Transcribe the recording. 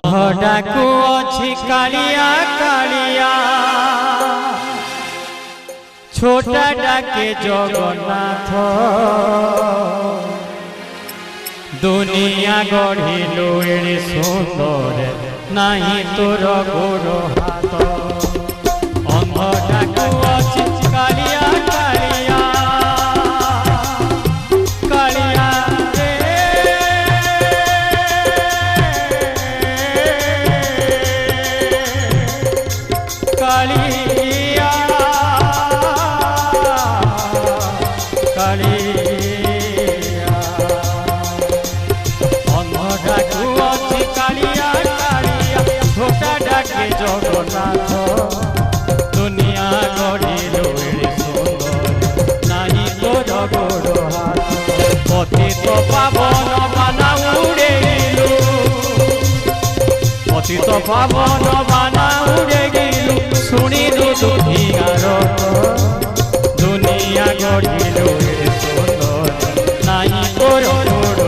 ডাকু অছি কালিয়া কালিয়া ছোটা ডাকে জগন্নাথ দুনিয়া গঢ়িলু এড়ে সুন্দর নাহি তোর গোড় হাত অন্ধ ডাকু অছি কালিয়া কালিয়া কালিয়া রে কালিয়া কালিয়া অন্ধ ডাকু অছি কালিয়া কালিয়া ছোটা ডাকে জগন্নাথ দুনিয়া গড়িলো এড়ে সুন্দর নাহি তোর গোড় হাত পতিত পাবন বানা উড়ে গেলু পতিত পাবন বানা উড়ে গেলু শুনিলু দুনিয়ার দুনিয়া গড়িলো